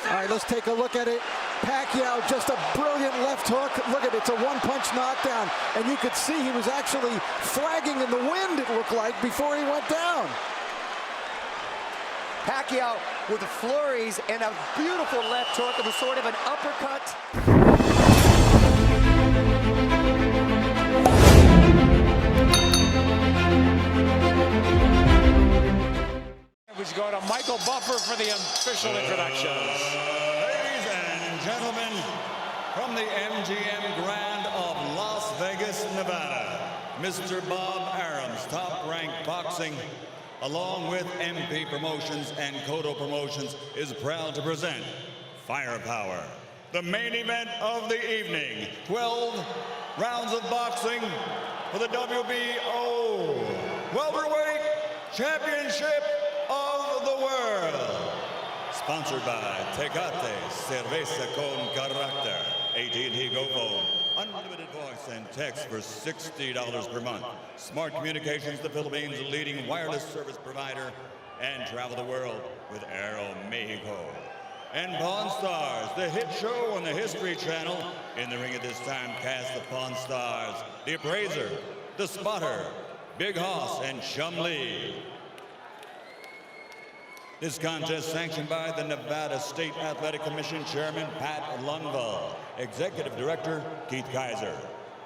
All right, let's take a look at it. Pacquiao, just a brilliant left hook. Look at it, it's a one-punch knockdown. And you could see he was actually flagging in the wind, it looked like, before he went down. Pacquiao with the flurries and a beautiful left hook. It was sort of an uppercut. We go to Michael Buffer for the official introductions. Ladies and gentlemen, from the MGM Grand of Las Vegas, Nevada, Mr. Bob Arum's top-ranked boxing, along with MP Promotions and Cotto Promotions, is proud to present Firepower, the main event of the evening. 12 rounds of boxing for the WBO welterweight championship of the world. Sponsored by Tecate, Cerveza con Carácter, AT&T Go Phone, unlimited voice and text for $60 per month. Smart Communications, the Philippines' leading wireless service provider, and travel the world with Aeromexico. And Pawn Stars, the hit show on the History Channel. In the ring at this time, cast the Pawn Stars, the Appraiser, the Spotter, Big Hoss, and Chum Lee. This contest sanctioned by the Nevada State Athletic Commission Chairman Pat Lundvall, Executive Director Keith Kaiser,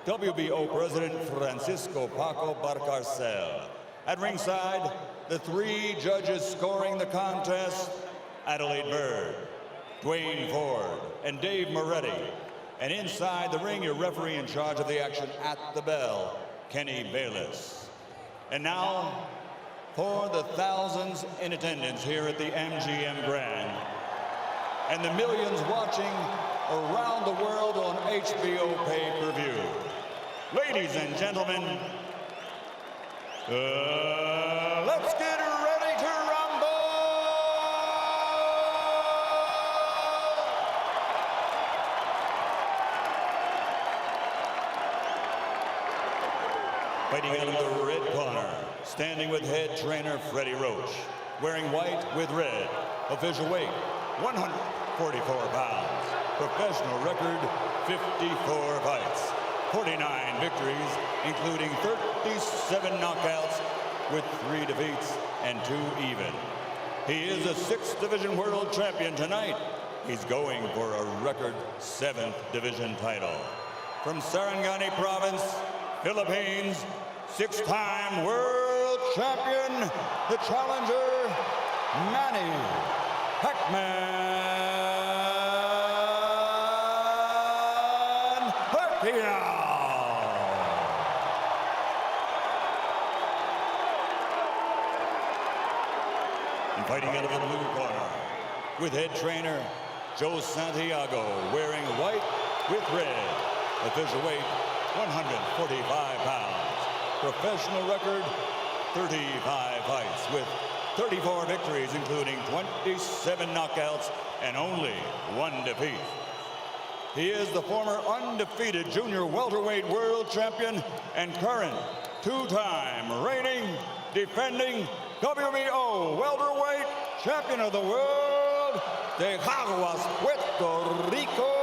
WBO President Francisco Paco Barcarcel. At ringside, the three judges scoring the contest, Adelaide Bird, Dwayne Ford, and Dave Moretti. And inside the ring, your referee in charge of the action at the bell, Kenny Bayless. And now, for the thousands in attendance here at the MGM Grand and the millions watching around the world on HBO pay-per-view. Ladies and gentlemen, let's get ready to rumble! Fighting out of the red corner, standing with head trainer Freddie Roach, wearing white with red, official weight 144 pounds, professional record 54 fights, 49 victories, including 37 knockouts with 3 defeats and 2 even. He is a 6th division world champion tonight. He's going for a record 7th division title. From Sarangani Province, Philippines, 6-time world champion, the challenger, Manny Pacquiao. And fighting out of the blue corner, with head trainer Joe Santiago, wearing white with red, official weight 145 pounds. Professional record, 35 fights with 34 victories, including 27 knockouts and only 1 defeat. He is the former undefeated junior welterweight world champion and current 2-time reigning, defending WBO welterweight champion of the world, de Caguas, Puerto Rico,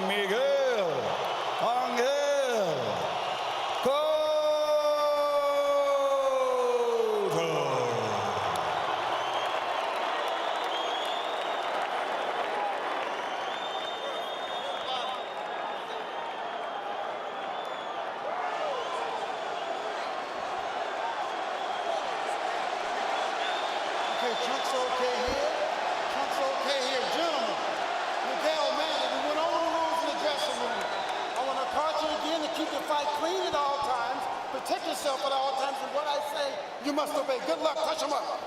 Miguel Cotto. Chunk's okay here. Chunk's okay here. Gentlemen, Miguel, Manny, we went over the rules in the dressing room. I want to caution you again to keep the fight clean at all times, protect yourself at all times, and what I say, you must obey. Good luck. Touch him up.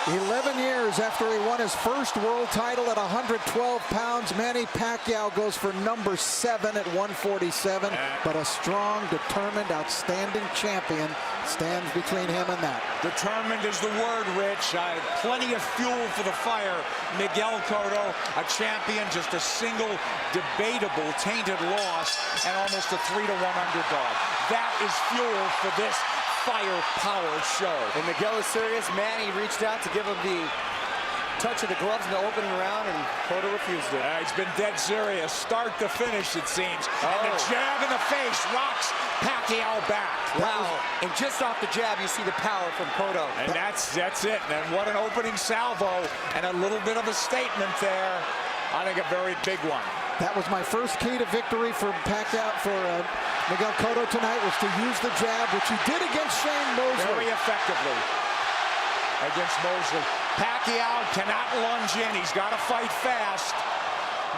11 years after he won his first world title at 112 pounds, Manny Pacquiao goes for number 7 at 147. But a strong, determined, outstanding champion stands between him and that. Determined is the word, Rich. Plenty of fuel for the fire. Miguel Cotto, a champion, just a single debatable tainted loss and almost a 3-1 underdog. That is fuel for this firepower show. And Miguel is serious. Manny reached out to give him the touch of the gloves in the opening round, and Cotto refused it. He's been dead serious, start to finish, it seems. And the jab in the face rocks Pacquiao back. Wow. And just off the jab, you see the power from Cotto. And that's it. And what an opening salvo, and a little bit of a statement there. I think a very big one. That was my first key to victory for Pacquiao, for Miguel Cotto tonight, was to use the jab, which he did against Shane Mosley. Very effectively against Mosley. Pacquiao cannot lunge in. He's got to fight fast.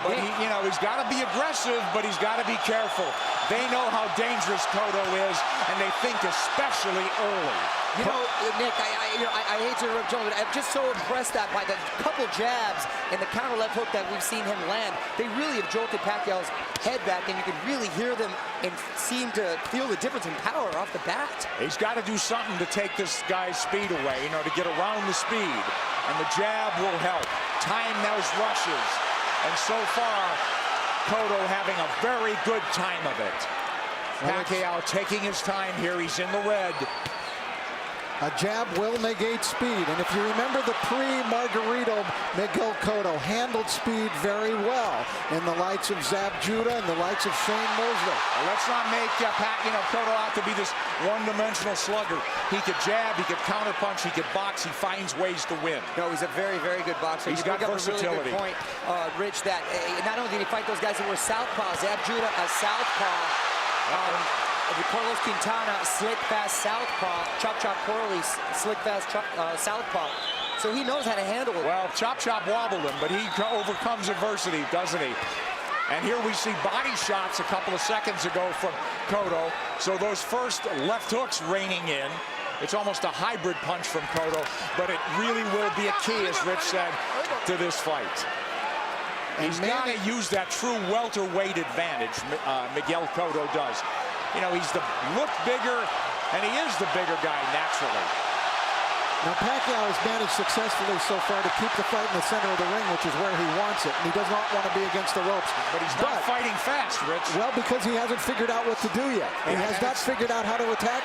But he's got to be aggressive, but he's got to be careful. They know how dangerous Cotto is, and they think especially early. You know, Nick, I hate to interrupt Joe, but I'm just so impressed that by the couple jabs and the counter left hook that we've seen him land, they really have jolted Pacquiao's head back, and you can really hear them and seem to feel the difference in power off the bat. He's got to do something to take this guy's speed away, to get around the speed, and the jab will help. Time those rushes, and so far, Cotto having a very good time of it. Pacquiao taking his time here. He's in the red. A jab will negate speed, and if you remember the pre-Margarito, Miguel Cotto handled speed very well in the likes of Zab Judah and the likes of Shane Mosley. Well, let's not make Cotto out to be this one-dimensional slugger. He could jab, he could counterpunch, he could box. He finds ways to win. No, he's a very, very good boxer. He's got versatility. A really good point, Rich, that not only did he fight those guys that were southpaw, Zab Judah a southpaw. Carlos Quintana, slick, fast southpaw. Chop Chop Corley, slick, fast southpaw. So he knows how to handle it. Well, Chop Chop wobbled him, but he overcomes adversity, doesn't he? And here we see body shots a couple of seconds ago from Cotto. So those first left hooks raining in. It's almost a hybrid punch from Cotto, but it really will be a key, as Rich said, to this fight. He's got to use that true welterweight advantage, Miguel Cotto does. He's look bigger, and he is the bigger guy naturally. Now, Pacquiao has managed successfully so far to keep the fight in the center of the ring, which is where he wants it, and he does not want to be against the ropes. But he's not fighting fast, Rich. Well, because he hasn't figured out what to do yet. He has not figured out how to attack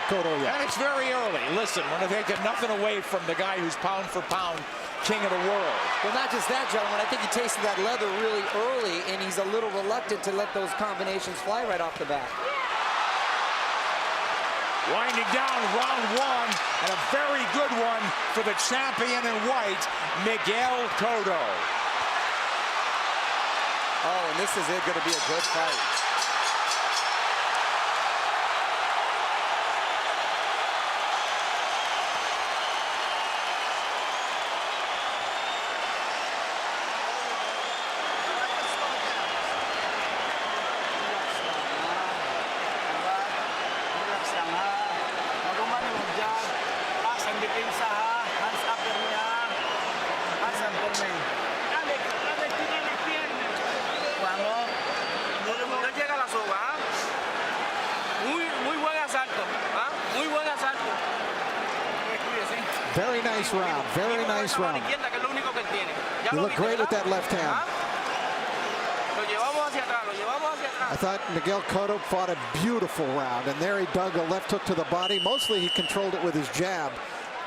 Cotto yet. And it's very early. Listen, we're taking nothing away from the guy who's pound for pound king of the world. Well, not just that, gentlemen. I think he tasted that leather really early, and he's a little reluctant to let those combinations fly right off the bat. Winding down round one, and a very good one for the champion in white, Miguel Cotto. Oh, and this is going to be a good fight. Very nice round. Very nice round. You look great with that left hand. I thought Miguel Cotto fought a beautiful round, and there he dug a left hook to the body. Mostly he controlled it with his jab,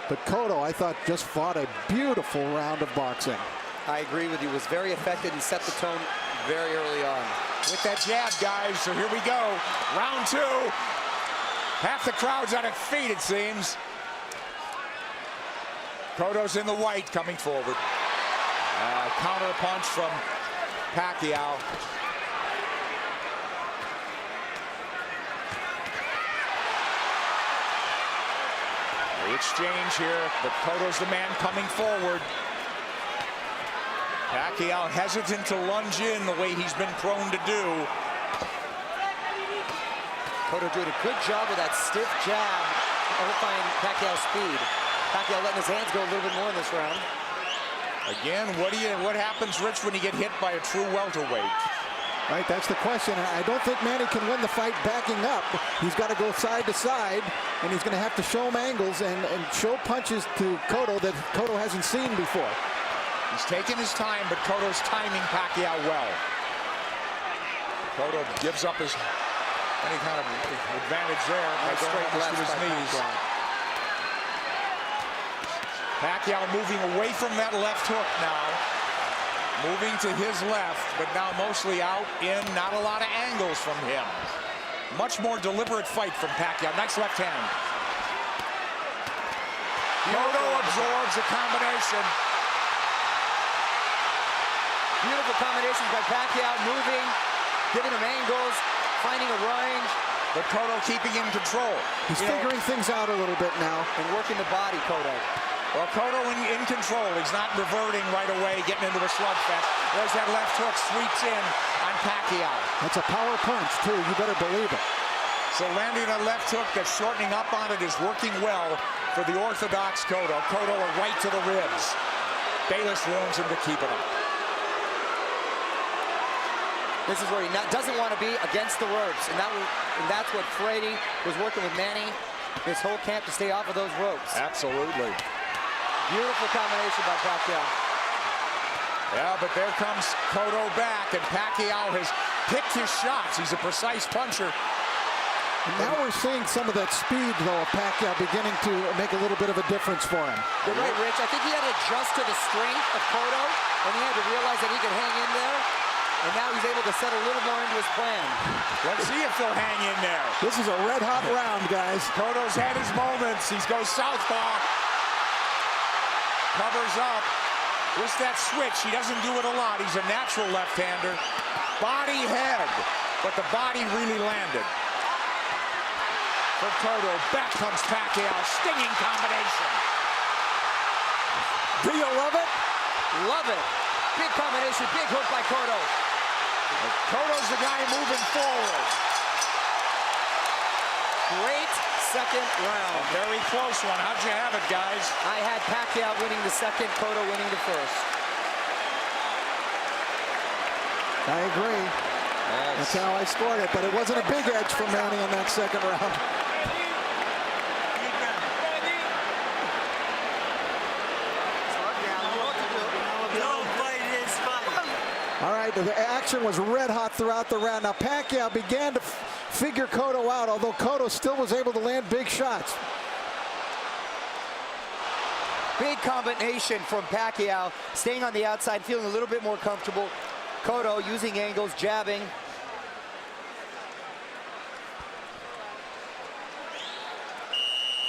but Cotto, I thought, just fought a beautiful round of boxing. I agree with you. Was very effective and set the tone very early on. With that jab, guys, so here we go. Round two. Half the crowd's on its feet, it seems. Cotto's in the white, coming forward. Counter punch from Pacquiao. The exchange here, but Cotto's the man coming forward. Pacquiao hesitant to lunge in the way he's been prone to do. Cotto doing a good job with that stiff jab, overflying Pacquiao's speed. Pacquiao letting his hands go a little bit more in this round. Again, what happens, Rich, when you get hit by a true welterweight? Right, that's the question. I don't think Manny can win the fight backing up. He's got to go side to side, and he's going to have to show him angles and show punches to Cotto that Cotto hasn't seen before. He's taking his time, but Cotto's timing Pacquiao well. Cotto gives up any kind of advantage there by going straight to his knees. Pacquiao moving away from that left hook now. Moving to his left, but now mostly out in, not a lot of angles from him. Much more deliberate fight from Pacquiao. Nice left hand. Cotto absorbs a combination. Beautiful combinations by Pacquiao, moving, giving him angles, finding a range. But Cotto keeping in control. He's figuring things out a little bit now. And working the body, Cotto. Well, Cotto in control. He's not reverting right away, getting into a slugfest. There's that left hook, sweeps in on Pacquiao. That's a power punch, too. You better believe it. So landing a left hook that's shortening up on it is working well for the orthodox Cotto. Cotto a right to the ribs. Bayless warns him to keep it up. This is where he doesn't want to be against the ropes. And that's what Frady was working with Manny this whole camp, to stay off of those ropes. Absolutely. Beautiful combination by Pacquiao. Yeah, but there comes Cotto back, and Pacquiao has picked his shots. He's a precise puncher. And now we're seeing some of that speed, though, of Pacquiao beginning to make a little bit of a difference for him. You're right, Rich. I think he had to adjust to the strength of Cotto, and he had to realize that he could hang in there. And now he's able to set a little more into his plan. Let's see if they'll hang in there. This is a red-hot round, guys. Cotto's had his moments. He goes southpaw. Covers up. Just that switch. He doesn't do it a lot. He's a natural left-hander. Body head. But the body really landed. For Cotto. Back comes Pacquiao. Stinging combination. Do you love it? Love it. Big combination. Big hook by Cotto. Cotto's the guy moving forward. Great second round. A very close one. How'd you have it, guys? I had Pacquiao winning the second, Cotto winning the first. I agree. That's how I scored it, but it wasn't a big edge for Manny in that second round. All right, the action was red hot throughout the round. Now Pacquiao began to figure Cotto out, although Cotto still was able to land big shots. Big combination from Pacquiao, staying on the outside, feeling a little bit more comfortable. Cotto using angles, jabbing.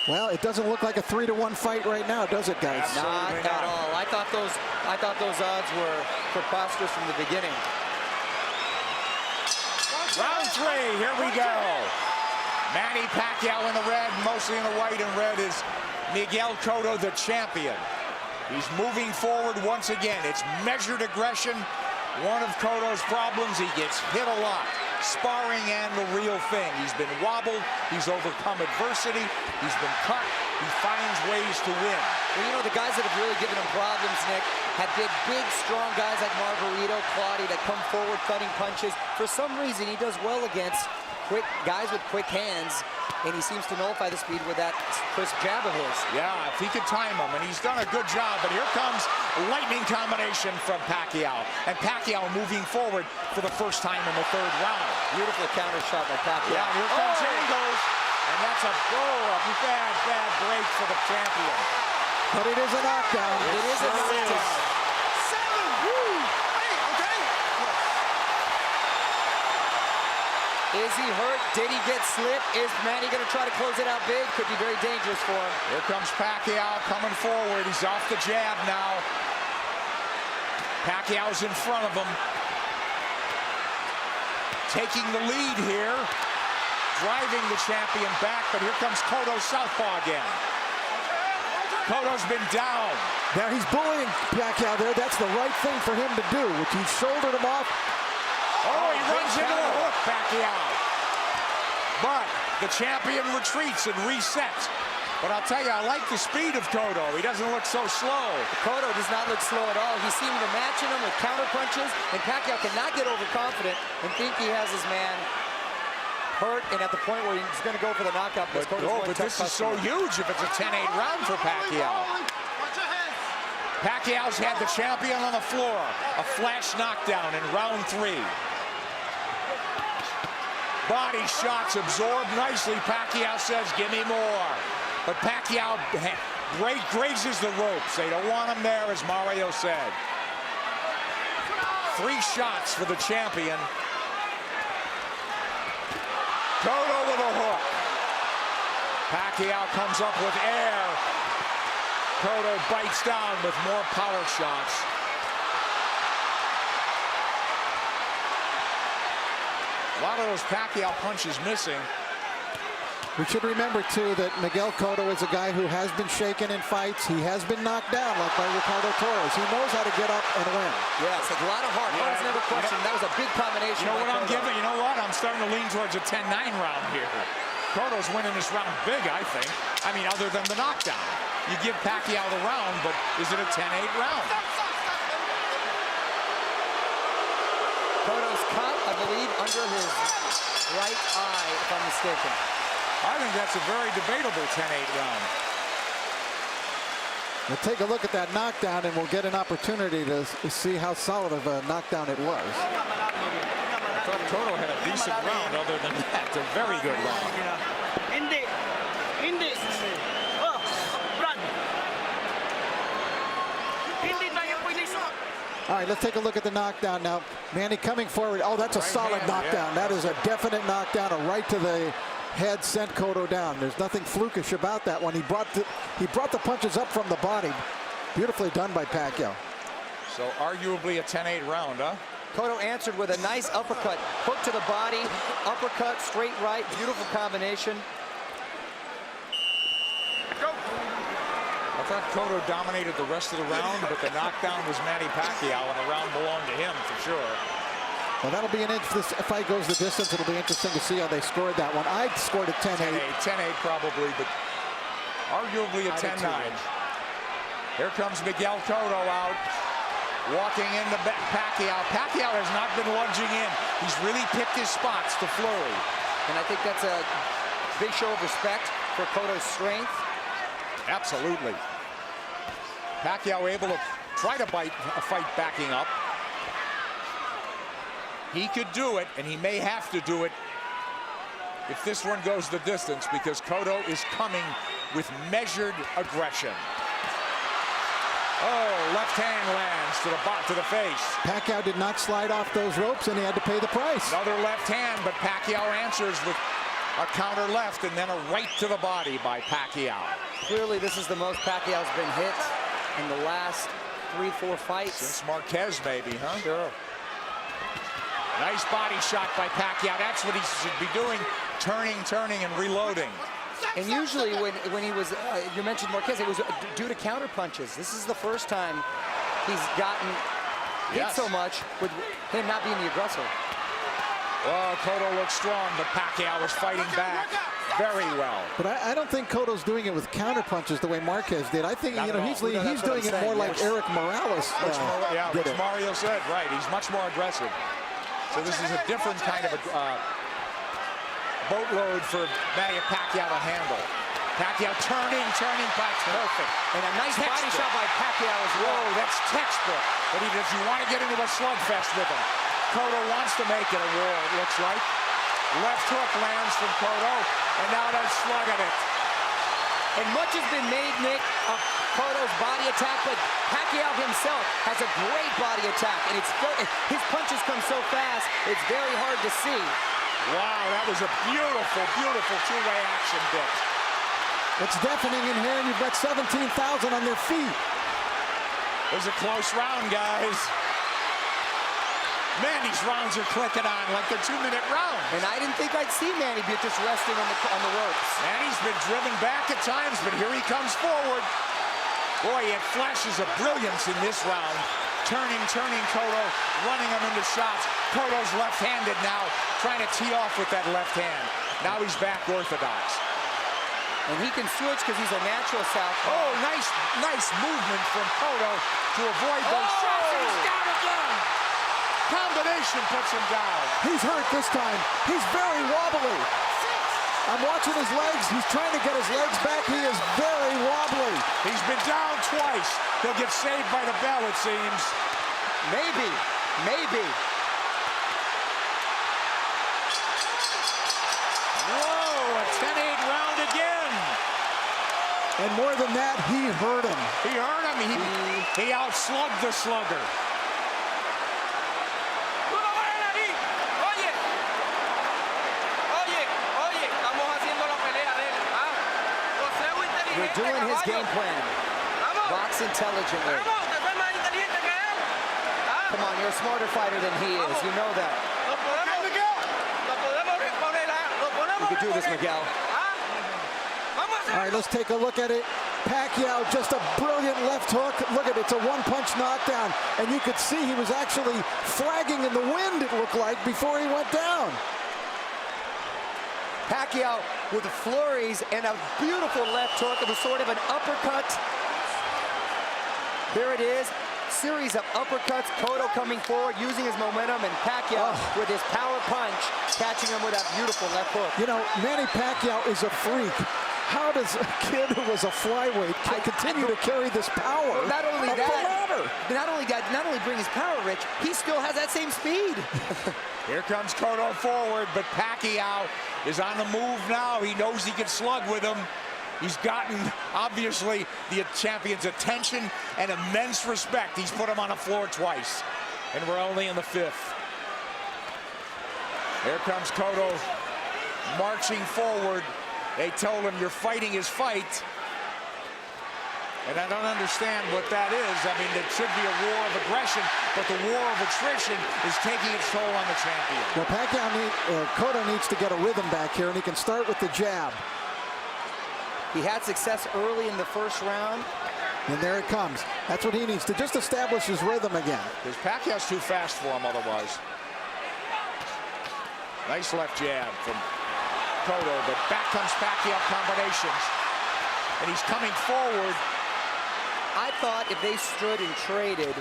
Well, it doesn't look like a 3-1 fight right now, does it, guys? Not at all. I thought those odds were preposterous from the beginning. Round three, here we go. Manny Pacquiao in the red, mostly in the white, and red is Miguel Cotto, the champion. He's moving forward once again. It's measured aggression. One of Cotto's problems, he gets hit a lot. Sparring and the real thing. He's been wobbled. He's overcome adversity. He's been cut. He finds ways to win. Well, you know, the guys that have really given him problems, Nick, have been big, strong guys like Margarito, Claudio, that come forward cutting punches. For some reason, he does well against quick guys with quick hands, and he seems to nullify the speed with that crisp jab of his. Yeah, if he could time him, and he's done a good job. But here comes lightning combination from Pacquiao, and Pacquiao moving forward for the first time in the third round. Beautiful counter shot by Pacquiao. Yeah, here comes angles, and that's a bad break for the champion. But it is a knockdown. It is a knockdown. Is he hurt? Did he get slipped? Is Manny going to try to close it out big? Could be very dangerous for him. Here comes Pacquiao coming forward. He's off the jab now. Pacquiao's in front of him. Taking the lead here. Driving the champion back, but here comes Cotto southpaw again. Cotto's been down. There, he's bullying Pacquiao there. That's the right thing for him to do, which he shouldered him off. Oh, he runs into the hook, Pacquiao. But the champion retreats and resets. But I'll tell you, I like the speed of Cotto. He doesn't look so slow. Cotto does not look slow at all. He seemed to matching him with counter punches, and Pacquiao cannot get overconfident and think he has his man hurt and at the point where he's going to go for the knockout. But this is so huge if it's a 10-8 round for Pacquiao. Pacquiao's had the champion on the floor. A flash knockdown in round 3. Body shots absorbed nicely. Pacquiao says, give me more. But Pacquiao Grazes the ropes. They don't want him there, as Mario said. 3 shots for the champion. Cotto with a hook. Pacquiao comes up with air. Cotto bites down with more power shots. A lot of those Pacquiao punches missing. We should remember, too, that Miguel Cotto is a guy who has been shaken in fights. He has been knocked down, like by Ricardo Torres. He knows how to get up and win. Yes, a lot of heart. Heart is never questioned. That was a big combination. You know what I'm giving? You know what? I'm starting to lean towards a 10-9 round here. Cotto's winning this round big, I think. I mean, other than the knockdown. You give Pacquiao the round, but is it a 10-8 round? Cotto's cut, I believe, under his right eye, if I'm mistaken. I think that's a very debatable 10-8 round. We'll take a look at that knockdown, and we'll get an opportunity to see how solid of a knockdown it was. I thought Cotto had a decent round. Other than that, a very good round. All right, let's take a look at the knockdown now. Manny coming forward. Oh, that's a solid knockdown. That is a definite knockdown, a right to the head, sent Cotto down. There's nothing flukish about that one. He brought the punches up from the body. Beautifully done by Pacquiao. So arguably a 10-8 round, huh? Cotto answered with a nice uppercut. Hook to the body, uppercut, straight right. Beautiful combination. I thought Cotto dominated the rest of the round, but the knockdown was Manny Pacquiao, and the round belonged to him for sure. Well, that'll be an inch. This fight goes the distance. It'll be interesting to see how they scored that one. I scored a 10-8. 10-8 probably, but arguably a 10-9. Here comes Miguel Cotto out, walking into Pacquiao. Pacquiao has not been lunging in. He's really picked his spots to flurry. And I think that's a big show of respect for Cotto's strength. Absolutely. Pacquiao able to try to fight backing up. He could do it, and he may have to do it if this one goes the distance, because Cotto is coming with measured aggression. Oh, left hand lands to the face. Pacquiao did not slide off those ropes, and he had to pay the price. Another left hand, but Pacquiao answers with a counter left and then a right to the body by Pacquiao. Clearly, this is the most Pacquiao's been hit in the last 3-4 fights. Since Marquez, maybe, huh? Sure. Nice body shot by Pacquiao. That's what he should be doing, turning, and reloading. And usually when he was, you mentioned Marquez, it was due to counter punches. This is the first time he's gotten hit so much with him not being the aggressor. Well, Cotto looks strong, but Pacquiao was fighting back very well. But I don't think Cotto's doing it with counter punches the way Marquez did. I think he's doing it more like Eric Morales which Mario said, right. He's much more aggressive. So this is a different kind of a boatload for Manny Pacquiao to handle. Pacquiao turning, perfect. And a nice body shot by Pacquiao as well. Whoa, that's textbook. But if you want to get into a slugfest with him, Cotto wants to make it a war, it looks like. Left hook lands from Cotto, and now they're slugging it. And much has been made, Nick, of Cotto's body attack, but Pacquiao himself has a great body attack, and his punches come so fast, it's very hard to see. Wow, that was a beautiful, beautiful two-way action, Dick. It's deafening in here, and you've got 17,000 on their feet. It was a close round, guys. Man, these rounds are clicking on like they're 2-minute rounds. And I didn't think I'd see Manny be just resting on the ropes. Manny's been driven back at times, but here he comes forward. Boy, he had flashes of brilliance in this round. Turning Cotto, running him into shots. Cotto's left-handed now, trying to tee off with that left hand. Now he's back orthodox. And he can switch because he's a natural southpaw. Oh, nice movement from Cotto to avoid those shots. And he's down again. Combination puts him down. He's hurt this time. He's very wobbly. I'm watching his legs. He's trying to get his legs back. He is very wobbly. He's been down twice. He'll get saved by the bell, it seems. Maybe. Whoa, a 10-8 round again. And more than that, he hurt him. He hurt him. He outslugged the slugger. We're doing his game plan. Box intelligently. Come on, you're a smarter fighter than he is. You know that. You can do this, Miguel. All right, let's take a look at it. Pacquiao, just a brilliant left hook. Look at it, it's a one-punch knockdown. And you could see he was actually flagging in the wind, it looked like, before he went down. Pacquiao with the flurries and a beautiful left hook. It was sort of an uppercut. There it is. Series of uppercuts. Cotto coming forward, using his momentum, and Pacquiao with his power punch, catching him with that beautiful left hook. You know, Manny Pacquiao is a freak. How does a kid who was a flyweight continue to carry this power? Well, not only up the that, ladder? not only bring his power, Rich, he still has that same speed. Here comes Cotto forward, but Pacquiao is on the move now. He knows he can slug with him. He's gotten, obviously, the champion's attention and immense respect. He's put him on the floor twice, and we're only in the 5th. Here comes Cotto marching forward. They told him, you're fighting his fight. And I don't understand what that is. I mean, it should be a war of aggression, but the war of attrition is taking its toll on the champion. Well, Cotto needs to get a rhythm back here, and he can start with the jab. He had success early in the first round. And there it comes. That's what he needs to just establish his rhythm again. Because Pacquiao's too fast for him otherwise. Nice left jab from Cotto, but back comes Pacquiao combinations. And he's coming forward. I thought if they stood and traded,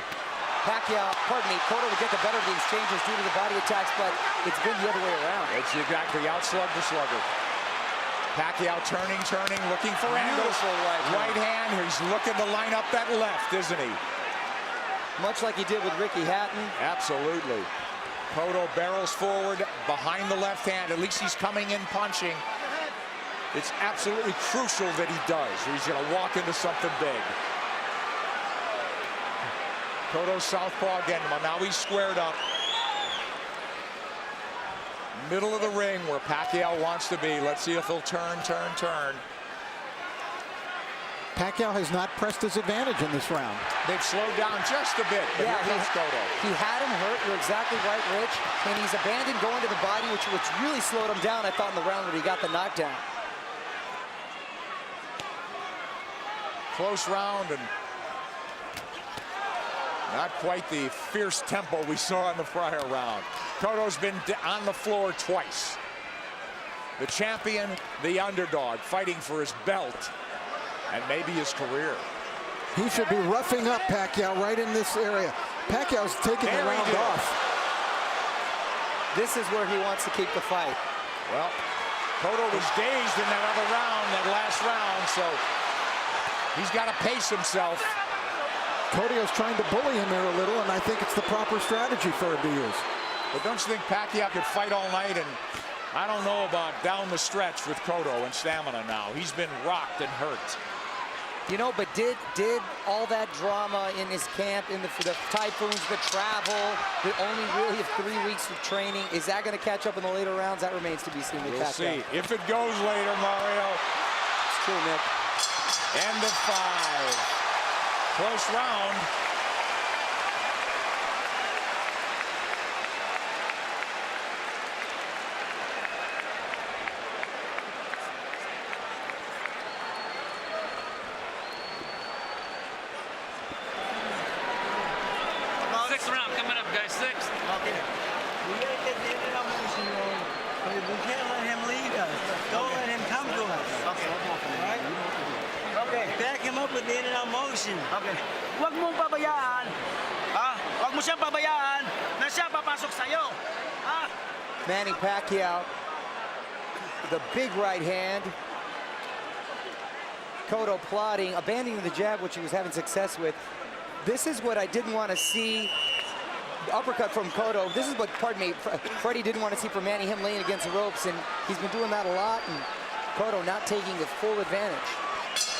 Cotto would get the better of the exchanges due to the body attacks, but it's been the other way around. It's exactly outslug the slugger. Pacquiao turning, looking for angles. Right hand. He's looking to line up that left, isn't he? Much like he did with Ricky Hatton. Absolutely. Cotto barrels forward behind the left hand. At least he's coming in punching. It's absolutely crucial that he does, or he's going to walk into something big. Cotto southpaw again. Well, now he's squared up. Middle of the ring where Pacquiao wants to be. Let's see if he'll turn. Pacquiao has not pressed his advantage in this round. They've slowed down just a bit, but here comes Cotto. He had him hurt. You're exactly right, Rich. And he's abandoned going to the body, which really slowed him down, I thought, in the round when he got the knockdown. Close round and not quite the fierce tempo we saw in the prior round. Cotto's been on the floor twice. The champion, the underdog, fighting for his belt and maybe his career. He should be roughing up Pacquiao right in this area. Pacquiao's taking the round off. This is where he wants to keep the fight. Well, Cotto was dazed in that other round, that last round, so he's got to pace himself. Cotto's trying to bully him here a little, and I think it's the proper strategy for him to use. But don't you think Pacquiao could fight all night? And I don't know about down the stretch with Cotto and stamina now. He's been rocked and hurt. You know, but did all that drama in his camp, for the typhoons, the travel, the only really 3 weeks of training, is that going to catch up in the later rounds? That remains to be seen with Pacquiao. We'll see. If it goes later, Mario. It's true, Nick. End of 5. Close round. Sixth round coming up, guys. Sixth. Okay. We gotta get the end of our motion going. We can't let him lead us. Don't let him come to us. Okay. Right? Okay. Back him up with the end of our motion. Okay. Huwag mong pabayaan. Ha? Huwag mo siyang pabayaan na siya papasok sa'yo. Ha? Manny Pacquiao, the big right hand. Cotto plotting, abandoning the jab, which he was having success with. This is what I didn't want to see. The uppercut from Cotto. This is what, pardon me, Freddie didn't want to see from Manny, him laying against the ropes, and he's been doing that a lot, and Cotto not taking the full advantage.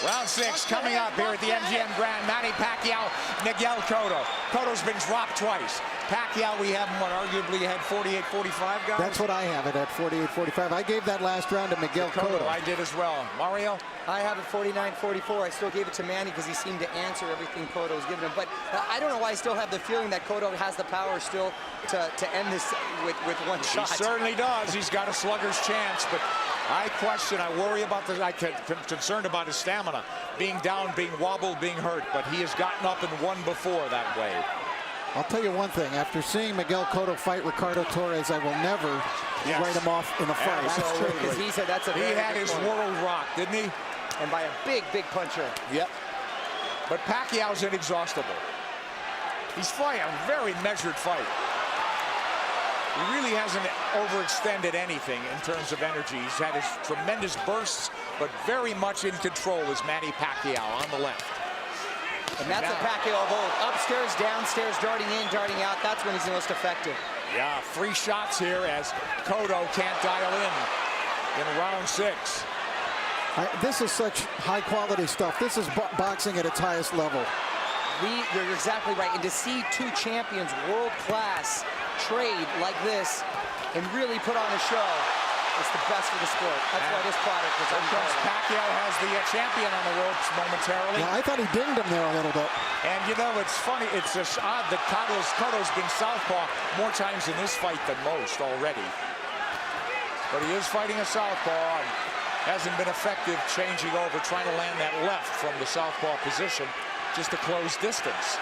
Round 6 coming up here at the MGM Grand. Manny Pacquiao, Miguel Cotto. Cotto's been dropped twice. Pacquiao, we have him, arguably had 48-45, guys? That's what I have it at, 48-45. I gave that last round to Miguel Cotto. I did as well. Mario? I have it 49-44. I still gave it to Manny because he seemed to answer everything Cotto was giving him. But I don't know why I still have the feeling that Cotto has the power still to end this with one shot. He certainly does. He's got a slugger's chance, but I question, I worry about I'm concerned about his stamina. Being down, being wobbled, being hurt, but he has gotten up and won before that way. I'll tell you one thing. After seeing Miguel Cotto fight Ricardo Torres, I will never write him off in a fight. That's true, because he said that's a very He had his world rocked, didn't he? And by a big, big puncher. Yep. But Pacquiao's inexhaustible. He's fighting a very measured fight. He really hasn't overextended anything in terms of energy. He's had his tremendous bursts, but very much in control is Manny Pacquiao on the left. And that's a Pacquiao of old. Upstairs, downstairs, darting in, darting out. That's when he's the most effective. Yeah, 3 shots here as Cotto can't dial in round 6. This is such high-quality stuff. This is boxing at its highest level. You're exactly right. And to see 2 champions, world-class, trade like this and really put on a show, it's the best for the sport. That's why this product was incredible. Pacquiao has the champion on the ropes momentarily. Yeah, I thought he dinged him there a little bit. And you know, it's funny, it's just odd that Cotto's been southpaw more times in this fight than most already. But he is fighting a southpaw and hasn't been effective changing over, trying to land that left from the southpaw position just to close distance.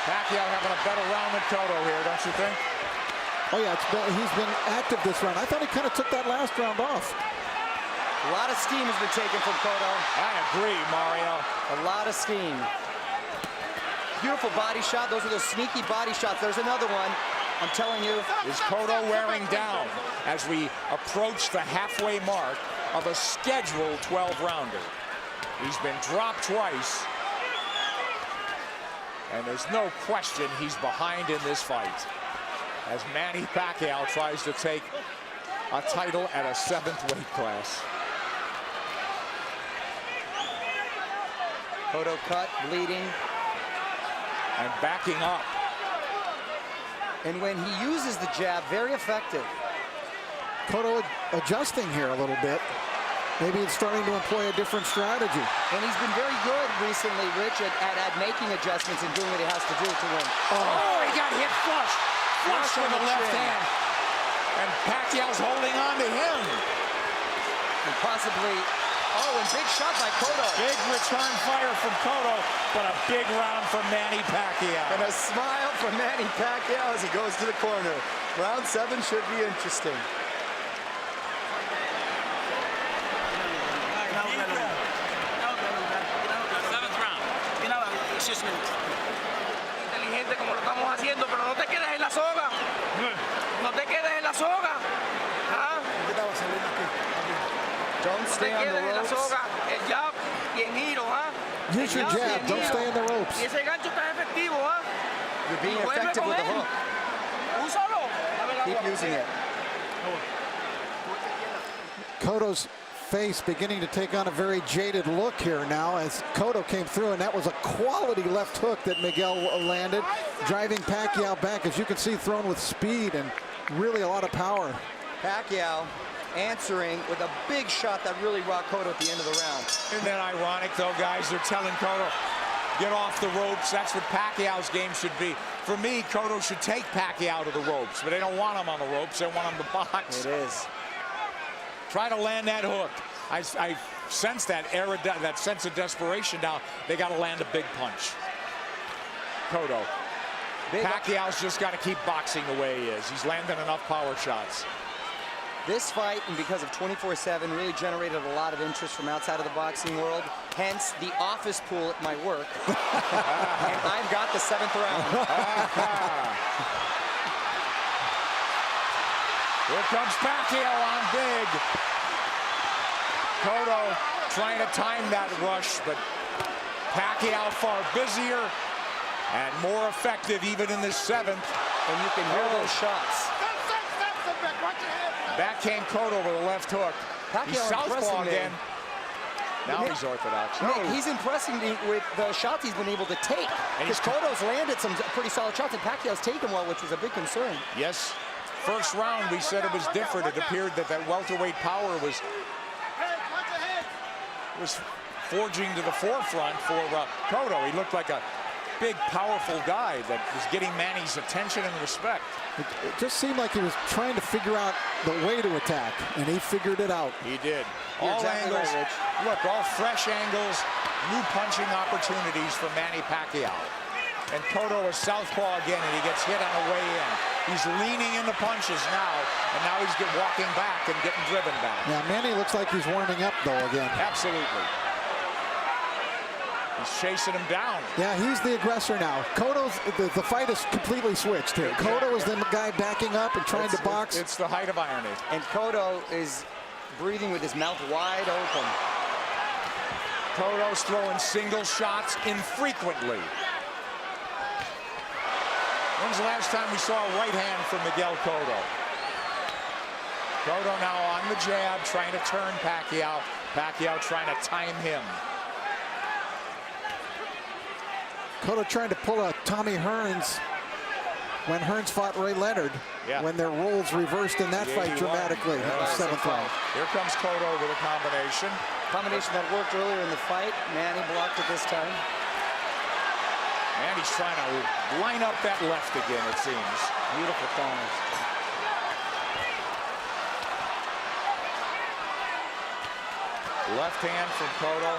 Pacquiao having a better round than Cotto here, don't you think? Oh, yeah, he's been active this round. I thought he kind of took that last round off. A lot of steam has been taken from Cotto. I agree, Mario. A lot of steam. Beautiful body shot. Those are those sneaky body shots. There's another one. I'm telling you. Is Cotto wearing down as we approach the halfway mark of a scheduled 12-rounder? He's been dropped twice. And there's no question he's behind in this fight, as Manny Pacquiao tries to take a title at a 7th weight class. Cotto cut, bleeding. And backing up. And when he uses the jab, very effective. Cotto adjusting here a little bit. Maybe it's starting to employ a different strategy. And he's been very good recently, Rich, at making adjustments and doing what he has to do to win. Oh, he got hit flush. Flush with the left hand. And Pacquiao's holding on to him. And possibly, and big shot by Cotto. Big return fire from Cotto, but a big round from Manny Pacquiao. And a smile from Manny Pacquiao as he goes to the corner. Round 7 should be interesting. Inteligente como lo estamos haciendo, pero no te quedes en la soga. No te quedes en la soga. ¿Ah? Don't stay on the ropes. El jab y el giro, ¿ah? Use your jab. Don't stay in the ropes. Y ese gancho está efectivo, ¿ah? You're being effective with the hook. Úsalo. Keep using it. Cotto's face beginning to take on a very jaded look here now as Cotto came through, and that was a quality left hook that Miguel landed, driving Pacquiao back, as you can see, thrown with speed and really a lot of power. Pacquiao answering with a big shot that really rocked Cotto at the end of the round. Isn't that ironic, though, guys? They're telling Cotto, get off the ropes. That's what Pacquiao's game should be. For me, Cotto should take Pacquiao to the ropes, but they don't want him on the ropes. They want him to box. It is. Try to land that hook. I sense that sense of desperation now. They got to land a big punch. Cotto. Pacquiao's just got to keep boxing the way he is. He's landing enough power shots. This fight, and because of 24/7, really generated a lot of interest from outside of the boxing world. Hence, the office pool at my work. And I've got the 7th round. Here comes Pacquiao on big. Cotto trying to time that rush, but Pacquiao far busier and more effective even in this 7th. And you can hear those shots. Back came Cotto with a left hook. He's Pacquiao southpaw again. Now he's orthodox. Nick, he's impressing me with the shots he's been able to take. Because Cotto's landed some pretty solid shots, and Pacquiao's taken well, which was a big concern. Yes. First round, we said it was different. It appeared that welterweight power was forging to the forefront for Cotto. He looked like a big, powerful guy that was getting Manny's attention and respect. It just seemed like he was trying to figure out the way to attack, and he figured it out. He did. You're All exactly angles. right, Rich. Look, all fresh angles, new punching opportunities for Manny Pacquiao. And Cotto is southpaw again, and he gets hit on the way in. He's leaning into punches now, and now he's walking back and getting driven back. Yeah, Manny looks like he's warming up, though, again. Absolutely. He's chasing him down. Yeah, he's the aggressor now. Cotto's, the fight is completely switched here. Cotto is the guy backing up and trying to box. It's the height of irony. And Cotto is breathing with his mouth wide open. Cotto's throwing single shots infrequently. When's the last time we saw a right hand from Miguel Cotto? Cotto now on the jab, trying to turn Pacquiao. Pacquiao trying to time him. Cotto trying to pull a Tommy Hearns when Hearns fought Ray Leonard, when their roles reversed in that fight dramatically in the 7th round. Here comes Cotto with a combination. Combination that worked earlier in the fight. Manny blocked it this time. Manny's trying to line up that left again, it seems. Beautiful corners. Left hand from Cotto.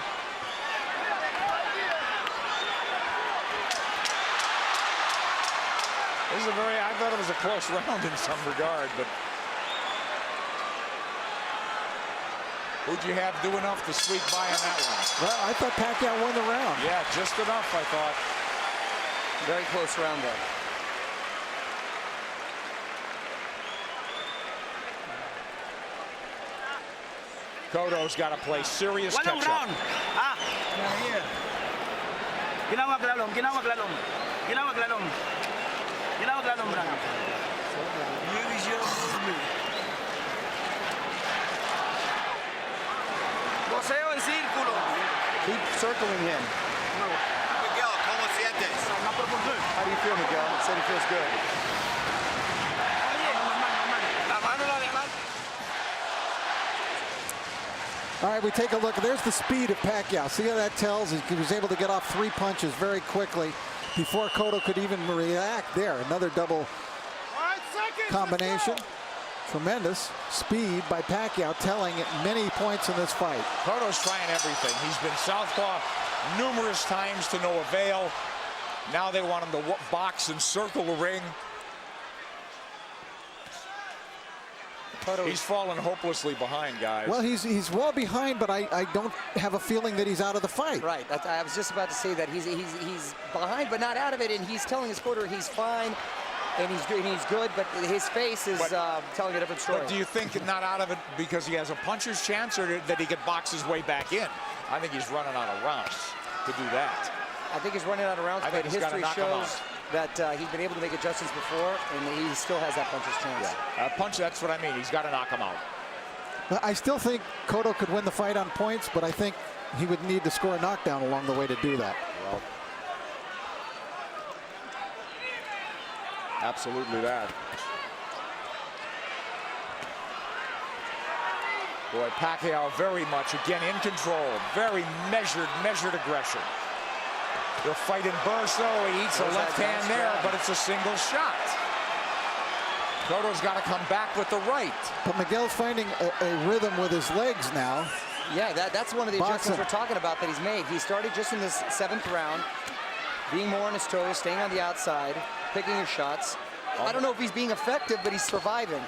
This is I thought it was a close round in some regard, but who'd you have do enough to sweep by on that one? Well, I thought Pacquiao won the round. Yeah, just enough, I thought. Very close round there. Cotto's got to play serious Walang catch-up. round. Ah, ginawag lalong, ginawag lalong. Ginawag lalong. Ginawag lalong round. Use your movement. Boseo en círculo. Keep circling him. Miguel, ¿cómo sientes? How do you feel, Miguel? He said he feels good. All right, we take a look. There's the speed of Pacquiao. See how that tells? He was able to get off 3 punches very quickly before Cotto could even react there. Another double combination. Tremendous speed by Pacquiao, telling many points in this fight. Cotto's trying everything. He's been southpaw numerous times to no avail. Now they want him to box and circle the ring. He's fallen hopelessly behind, guys. Well, he's well behind, but I don't have a feeling that he's out of the fight. Right. I was just about to say that he's behind, but not out of it, and he's telling his quarter he's fine, and he's good, but his face is telling a different story. But do you think not out of it because he has a puncher's chance, or that he could box his way back in? I think he's running out of rounds to do that. I think he's running out of rounds, but history shows that he's been able to make adjustments before, and he still has that puncher's chance. Yeah. Punch, that's what I mean. He's got to knock him out. I still think Cotto could win the fight on points, but I think he would need to score a knockdown along the way to do that. Well, absolutely that. Boy, Pacquiao very much, again, in control. Very measured aggression. They'll fight in bursts, though. He eats a left hand there, but it's a single shot. Cotto's got to come back with the right. But Miguel's finding a rhythm with his legs now. Yeah, that's one of the adjustments we're talking about that he's made. He started just in this 7th round, being more on his toes, staying on the outside, picking his shots. I don't know if he's being effective, but he's surviving.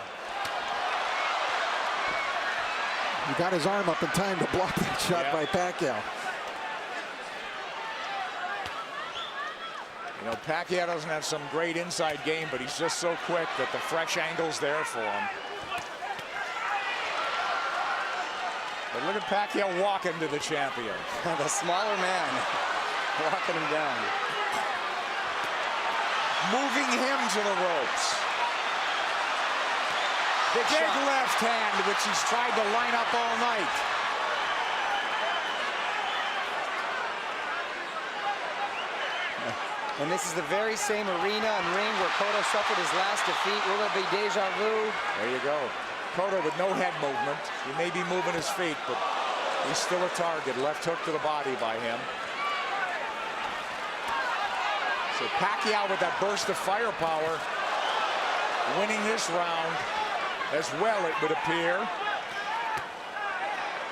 He got his arm up in time to block that shot by Pacquiao. You know, Pacquiao doesn't have some great inside game, but he's just so quick that the fresh angle's there for him. But look at Pacquiao walking to the champion. The smaller man walking him down. Moving him to the ropes. Big left hand, which he's tried to line up all night. And this is the very same arena and ring where Cotto suffered his last defeat. Will it be deja vu? There you go. Cotto with no head movement. He may be moving his feet, but he's still a target. Left hook to the body by him. So Pacquiao with that burst of firepower, winning this round as well, it would appear.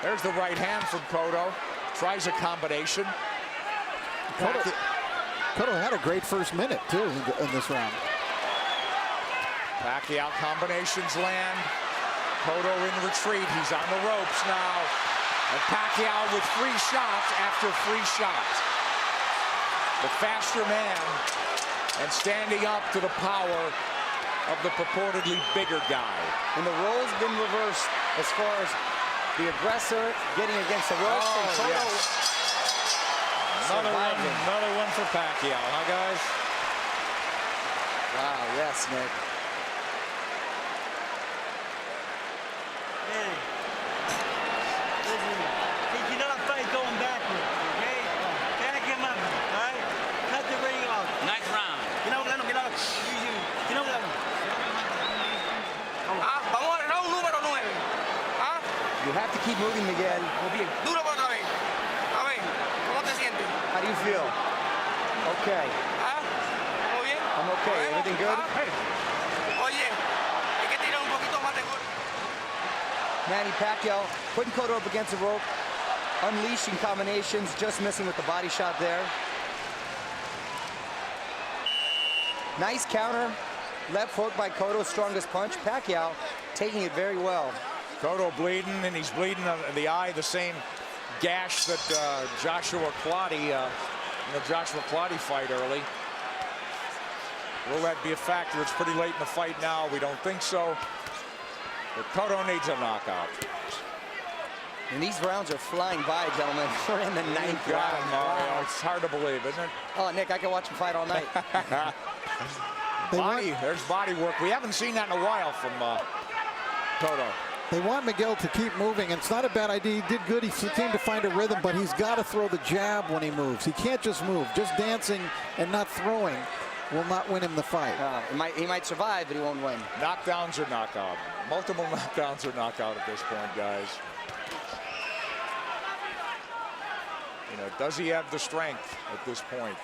There's the right hand from Cotto. Tries a combination. Cotto had a great first minute, too, in this round. Pacquiao combinations land. Cotto in retreat. He's on the ropes now. And Pacquiao with free shots after free shot. The faster man and standing up to the power of the purportedly bigger guy. And the roles been reversed as far as the aggressor getting against the ropes. And Cotto Yes. Another one for Pacquiao, huh, guys? Wow, yes, Nick. Hey, listen, he cannot fight going backwards, okay? Back him up, all right? Cut the ring off. Nice round. Vamos al round número 9. ¿Ah? You have to keep moving, Miguel. Duro por otra vez. A ver, ¿cómo te sientes? How do you feel? Okay. ¿Ah? ¿Todo bien? I'm okay. Everything good? Oye, hay que tirar un poquito más de gol. Manny Pacquiao putting Cotto up against the rope, unleashing combinations, just missing with the body shot there. Nice counter. Left hook by Cotto, strongest punch. Pacquiao taking it very well. Cotto bleeding, and he's bleeding in the eye, the same gash that Joshua Clottey, in the Joshua Clottey fight early. Will that be a factor? It's pretty late in the fight now. We don't think so. But Cotto needs a knockout. And these rounds are flying by, gentlemen. We're in the ninth Got round. him, Mario. It's hard to believe, isn't it? Oh, Nick, I can watch him fight all night. There's body work. We haven't seen that in a while from Cotto. They want Miguel to keep moving, and it's not a bad idea. He did good. He seemed to find a rhythm, but he's got to throw the jab when he moves. He can't just move. Just dancing and not throwing will not win him the fight. He might survive, but he won't win. Knockdowns or knockout. Multiple knockdowns or knockout at this point, guys. You know, does he have the strength at this point?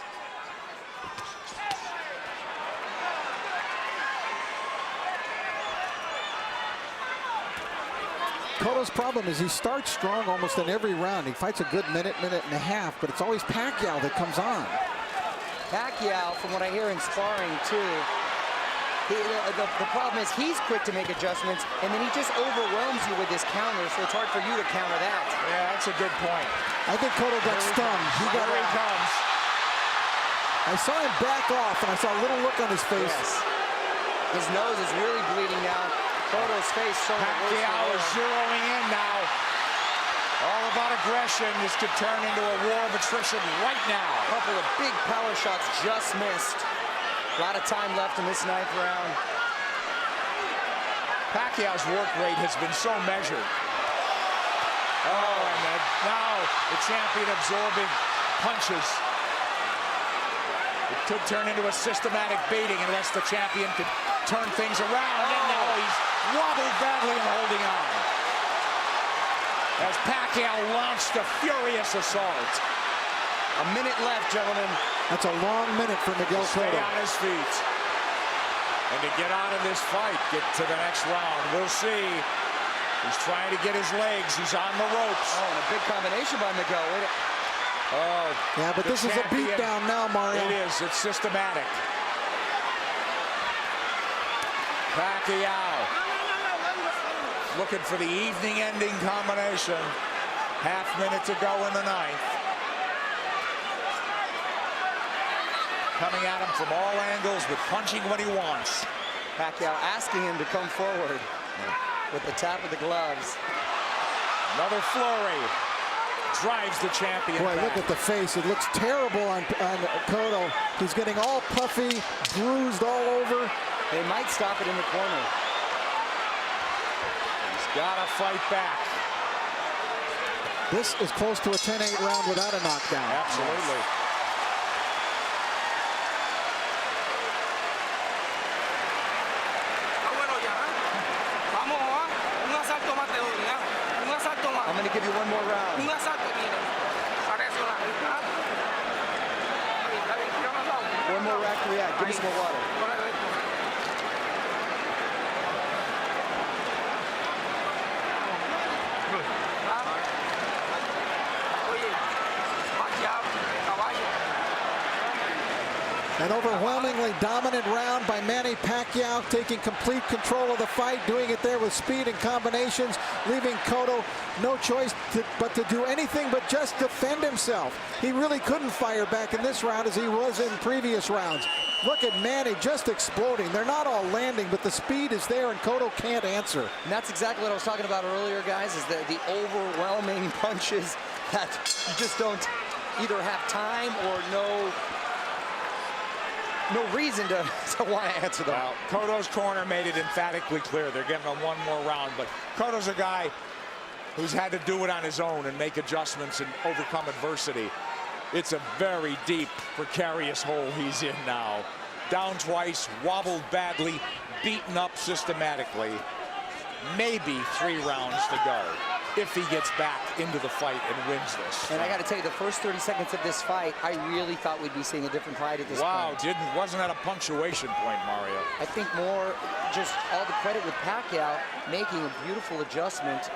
Cotto's problem is he starts strong almost in every round. He fights a good minute and a half, but it's always Pacquiao that comes on. Pacquiao, from what I hear in sparring too, the problem is he's quick to make adjustments, and then he just overwhelms you with his counter, so it's hard for you to counter that. Yeah, that's a good point. I think Cotto got stung. Here he comes. I saw him back off, and I saw a little look on his face. Yes. His nose is really bleeding now. Cotto's face showing Pacquiao is zeroing in now. All about aggression. This could turn into a war of attrition right now. A couple of big power shots just missed. A lot of time left in this ninth round. Pacquiao's work rate has been so measured. Oh, and now the champion absorbing punches. It could turn into a systematic beating unless the champion could turn things around. And now he's wobbled badly and holding on. As Pacquiao launched a furious assault. A minute left, gentlemen. That's a long minute for Miguel Stay Cotto. on his feet. And to get out of this fight, get to the next round. We'll see. He's trying to get his legs. He's on the ropes. Oh, and a big combination by Miguel. Oh, yeah, but this is a beatdown now, Mario. It is. It's systematic. Pacquiao looking for the evening-ending combination. Half minute to go in the ninth. Coming at him from all angles with punching when he wants. Pacquiao asking him to come forward with the tap of the gloves. Another flurry. Drives the champion Boy, back. look at the face. It looks terrible on Cotto. He's getting all puffy, bruised all over. They might stop it in the corner. He's got to fight back. This is close to a 10-8 round without a knockdown. Absolutely. going to give you one more round. Un asalto, mire. Parezco lang. Ha? Dali, tira mo lang. One more round to react. Give me some more water. Oye, Pacquiao, caballo. An overwhelmingly dominant round by Manny Pacquiao, taking complete control of the fight, doing it there with speed and combinations, leaving Cotto no choice but to do anything but just defend himself. He really couldn't fire back in this round as he was in previous rounds. Look at Manny just exploding. They're not all landing, but the speed is there, and Cotto can't answer. And that's exactly what I was talking about earlier, guys, is the overwhelming punches that you just don't either have time or no reason to want to answer them. Well, Cotto's corner made it emphatically clear they're getting him one more round, but Cotto's a guy who's had to do it on his own and make adjustments and overcome adversity. It's a very deep, precarious hole he's in now. Down twice, wobbled badly, beaten up systematically. Maybe 3 rounds to go if he gets back into the fight and wins this. And I got to tell you, the first 30 seconds of this fight, I really thought we'd be seeing a different fight at this point. Wow, wasn't at a punctuation point, Mario. I think more just all the credit with Pacquiao making a beautiful adjustment,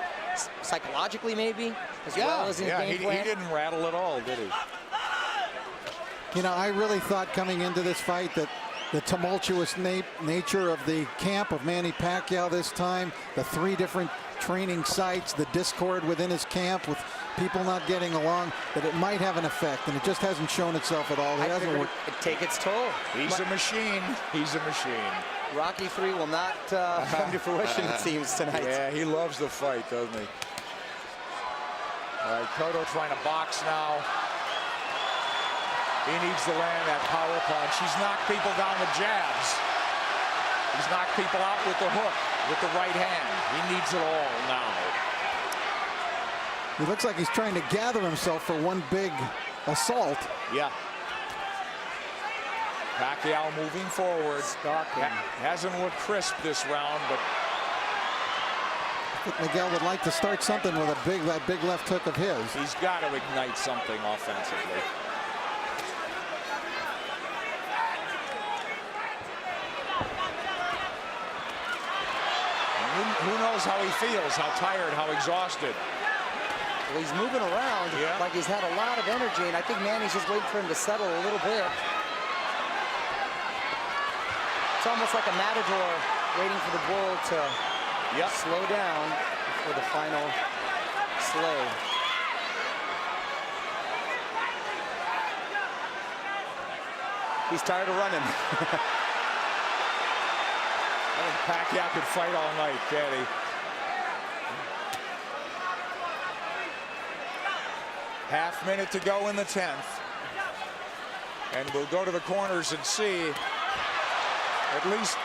psychologically maybe, as well as in the game plan. He didn't rattle at all, did he? You know, I really thought coming into this fight that the tumultuous nature of the camp of Manny Pacquiao this time, the 3 different training sites, the discord within his camp with people not getting along, that it might have an effect, and it just hasn't shown itself at all. It hasn't worked. It'd take its toll. He's a machine. He's a machine. Rocky 3 will not come to fruition, it seems, tonight. Yeah, he loves the fight, doesn't he? All right, Cotto trying to box now. He needs to land that power punch. He's knocked people down with jabs. He's knocked people out with the hook, with the right hand. He needs it all now. He looks like he's trying to gather himself for one big assault. Yeah. Pacquiao moving forward. Hasn't looked crisp this round, but I think Miguel would like to start something with that big left hook of his. he's got to ignite something offensively. Who knows how he feels, how tired, how exhausted. Well, he's moving around like he's had a lot of energy, and I think Manny's just waiting for him to settle a little bit. It's almost like a matador waiting for the bull to slow down for the final slay. He's tired of running. I think Pacquiao could fight all night, can't he? Half minute to go in the 10th. And we'll go to the corners and see at least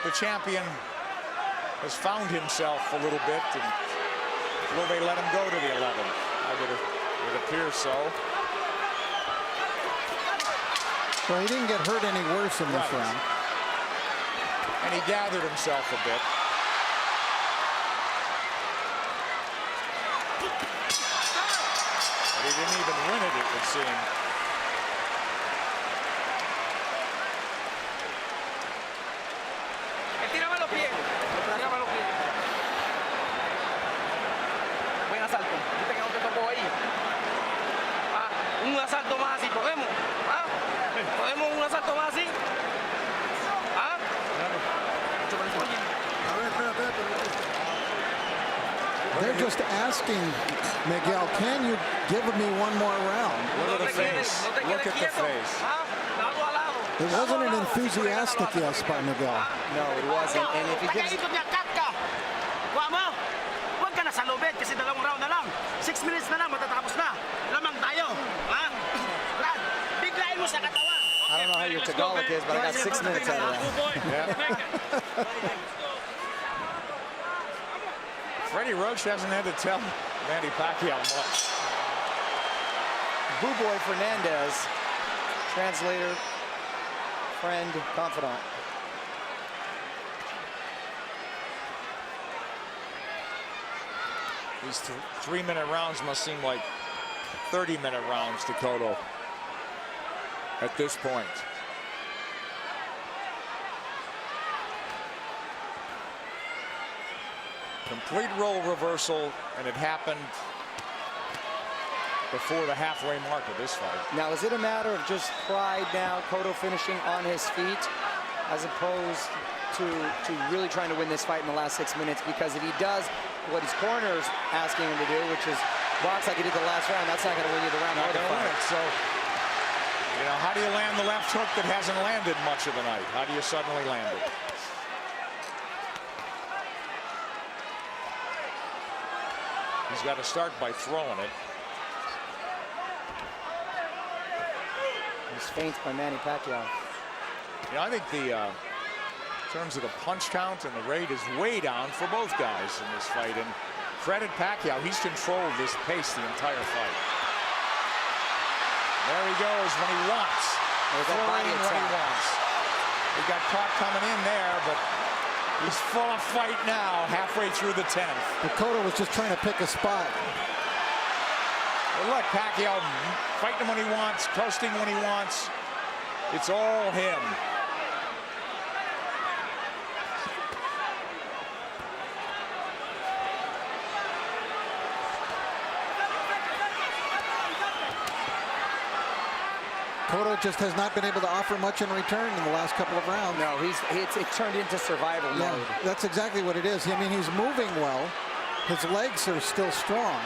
the champion has found himself a little bit. And will they let him go to the 11th? It appears so. Well, he didn't get hurt any worse in this round. And he gathered himself a bit. But he didn't even win it would seem. Tírame los pies. Tírame los pies. Buen asalto. ¿Viste que no te tocó ahí? Un asalto más así, ¿podemos? ¿Podemos un asalto más así? They're just asking Miguel, can you give me one more round? Look at the face. Look at the face. It wasn't an enthusiastic yes by Miguel. No, it wasn't. And if he gives... Huwag ka na sa lubid kasi 2 round na lang. 6 minutes na lang, matatapos na. Lamang tayo. Brad, biglayin mo sa katawan. I don't know how your Tagalog is, but I got 6 minutes out of that. Freddie Roach hasn't had to tell Manny Pacquiao much. Boo Boy Fernandez, translator, friend, confidant. These 3-minute rounds must seem like 30-minute rounds to Cotto at this point. Complete role reversal, and it happened before the halfway mark of this fight. Now, is it a matter of just pride now, Cotto finishing on his feet, as opposed to really trying to win this fight in the last 6 minutes? Because if he does what his corner's asking him to do, which is box like he did the last round, that's not going to win you the round. Not going to win it. So, you know, how do you land the left hook that hasn't landed much of the night? How do you suddenly land it? He's got to start by throwing it. He's feints by Manny Pacquiao. You know, I think the in terms of the punch count and the rate is way down for both guys in this fight. And credit Pacquiao, he's controlled this pace the entire fight. There he goes when he wants. When he wants. He got caught coming in there, but he's full of fight now, halfway through the 10th. But Cotto was just trying to pick a spot. Well, look, Pacquiao fighting when he wants, coasting when he wants. It's all him. Cotto just has not been able to offer much in return in the last couple of rounds. No, it's turned into survival mode. Yeah, that's exactly what it is. I mean, he's moving well. His legs are still strong.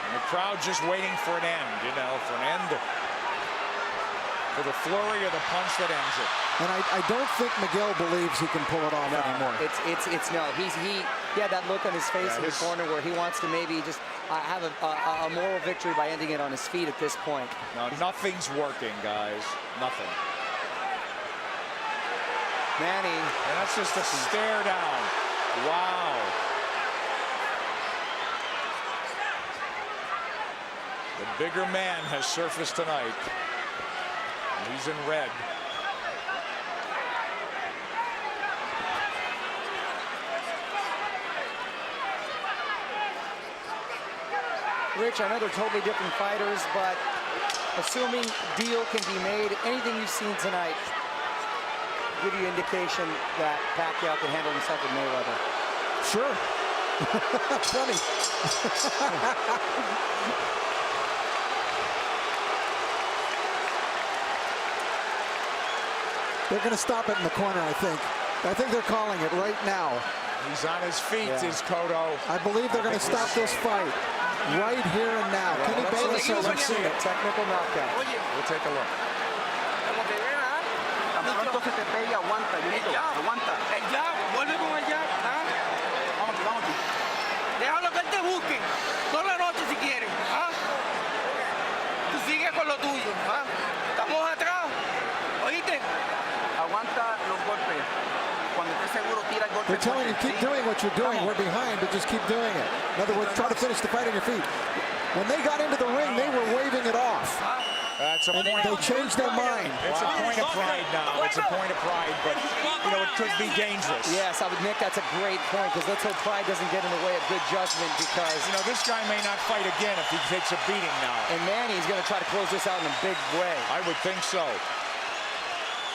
And the crowd just waiting for an end, you know, for an end, for the flurry of the punch that ends it. And I don't think Miguel believes he can pull it off anymore. No. He had that look on his face in the corner where he wants to maybe just have a moral victory by ending it on his feet at this point. No, nothing's working, guys. Nothing. Manny. And that's just a stare down. Wow. The bigger man has surfaced tonight. He's in red. Rich, I know they're totally different fighters, but assuming deal can be made, anything you've seen tonight give you indication that Pacquiao can handle himself with Mayweather? Sure. Funny. They're going to stop it in the corner, I think. I think they're calling it right now. He's on his feet, is Cotto. I believe they're going to stop this fight right here and now. Yeah, Kenny Bayless hasn't see seen it. it. Technical knockout. We'll take a look. Pronto se te pega, aguanta, Junito, aguanta. Ya, vuelve con el jab, ¿ah? Vamos aquí. Déjalo que él te busque. Toda la noche si quieren, ¿ah? Tú sigue con lo tuyo, ¿ah? Estamos atrás, ¿oíste? Aguanta los golpes. Cuando estés seguro, tira el golpe. They're telling you, keep doing what you're doing. We're behind, but just keep doing it. In other words, try to finish the fight on your feet. When they got into the ring, they were waving it off. That's a and point. they changed their mind. It's a point of pride now. It's a point of pride, but you know it could be dangerous. Yes, Nick, that's a great point, because let's hope pride doesn't get in the way of good judgment, because you know this guy may not fight again if he takes a beating now. And Manny's going to try to close this out in a big way. I would think so.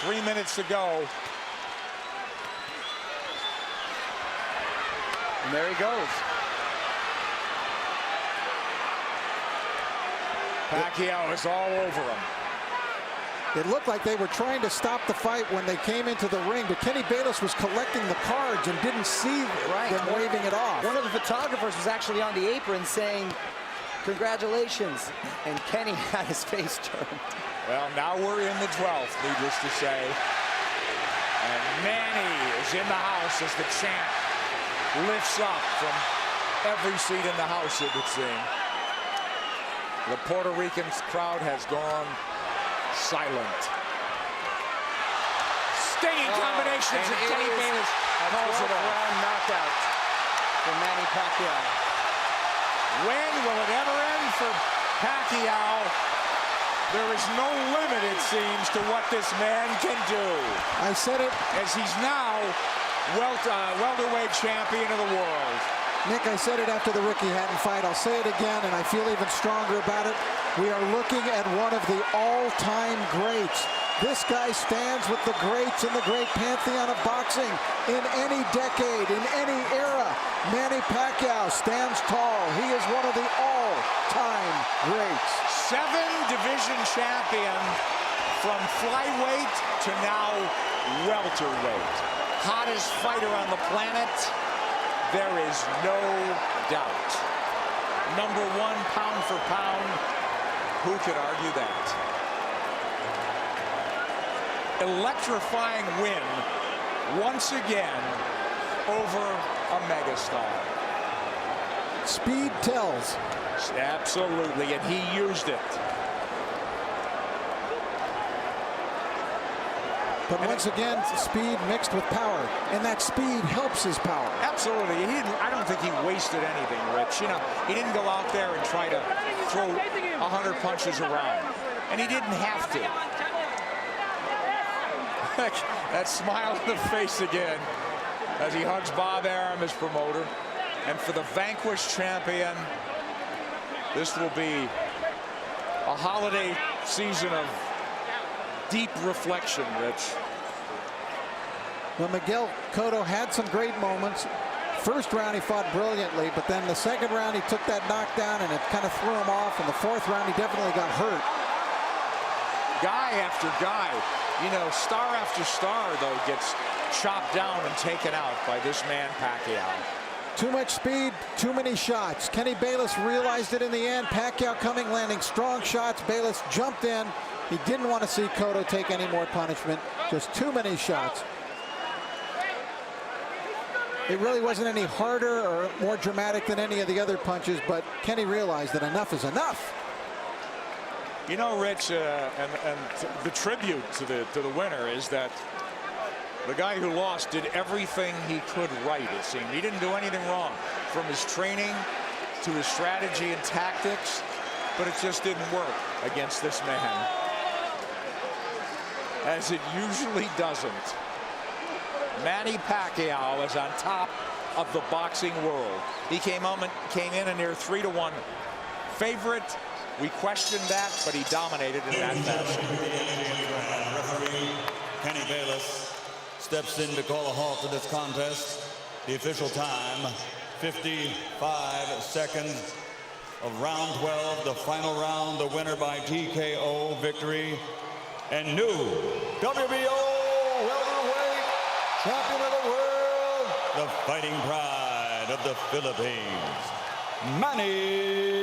3 minutes to go. And there he goes. Pacquiao is all over him. It looked like they were trying to stop the fight when they came into the ring, but Kenny Bayless was collecting the cards and didn't see them waving it off. One of the photographers was actually on the apron saying, "Congratulations," and Kenny had his face turned. Well, now we're in the 12th, needless to say. And Manny is in the house as the chant lifts up from every seat in the house, it would seem. The Puerto Rican crowd has gone silent. Stinging combinations, and Kenny Bayless calls it off. Round knockout for Manny Pacquiao. When will it ever end for Pacquiao? There is no limit, it seems, to what this man can do. I said it. As he's now welterweight champion of the world. Nick, I said it after the Ricky Hatton fight. I'll say it again, and I feel even stronger about it. We are looking at one of the all-time greats. This guy stands with the greats in the great pantheon of boxing in any decade, in any era. Manny Pacquiao stands tall. He is one of the all-time greats. 7-division champion from flyweight to now welterweight. Hottest fighter on the planet. There is no doubt. Number 1 pound for pound. Who could argue that? Electrifying win once again over a megastar. Speed tells. Absolutely, and he used it. But once again, speed mixed with power, and that speed helps his power. Absolutely. I don't think he wasted anything, Rich. You know, he didn't go out there and try to throw 100 punches around, and he didn't have to. That smile on the face again as he hugs Bob Arum, his promoter. And for the vanquished champion, this will be a holiday season of deep reflection, Rich. Well, Miguel Cotto had some great moments. First round he fought brilliantly, but then the second round he took that knockdown and it kind of threw him off. And the fourth round he definitely got hurt. Guy after guy, you know, star after star, though, gets chopped down and taken out by this man Pacquiao. Too much speed, too many shots. Kenny Bayless realized it in the end. Pacquiao coming, landing strong shots. Bayless jumped in. He didn't want to see Cotto take any more punishment. Just too many shots. It really wasn't any harder or more dramatic than any of the other punches, but Kenny realized that enough is enough. You know, Rich, and the tribute to the winner is that the guy who lost did everything he could right, it seemed. He didn't do anything wrong, from his training to his strategy and tactics, but it just didn't work against this man, as it usually doesn't. Manny Pacquiao is on top of the boxing world. He came in a near 3-1 favorite. We questioned that, but he dominated in that fashion. Referee Kenny Bayless steps in to call a halt to this contest. The official time, 55 seconds of round 12, the final round, the winner by TKO victory, and new WBO welterweight champion of the world, the fighting pride of the Philippines, Manny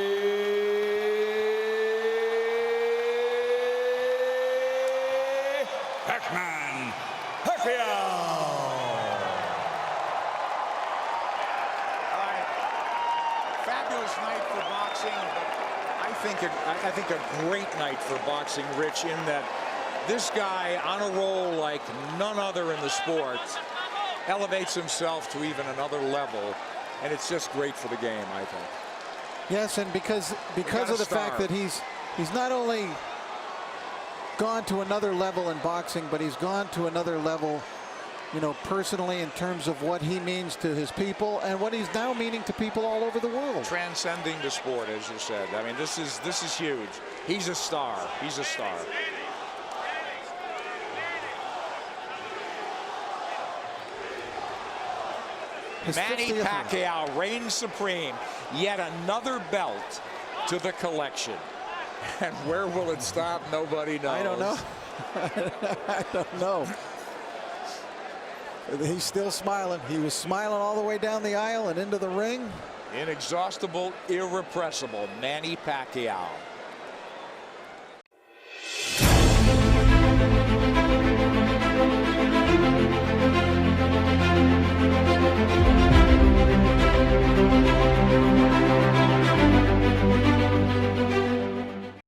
Pacquiao. Fabulous night for boxing, but I think a great night for boxing, Rich, in that this guy on a roll like none other in the sport elevates himself to even another level, and it's just great for the game, I think. Yes, and because of the fact that he's not only gone to another level in boxing, but he's gone to another level, you know, personally, in terms of what he means to his people and what he's now meaning to people all over the world. Transcending the sport, as you said. I mean, this is huge. He's a star. He's a star. Manny Pacquiao reigns supreme. Yet another belt to the collection. And where will it stop? Nobody knows. I don't know. I don't know. He's still smiling. He was smiling all the way down the aisle and into the ring. Inexhaustible, irrepressible Manny Pacquiao.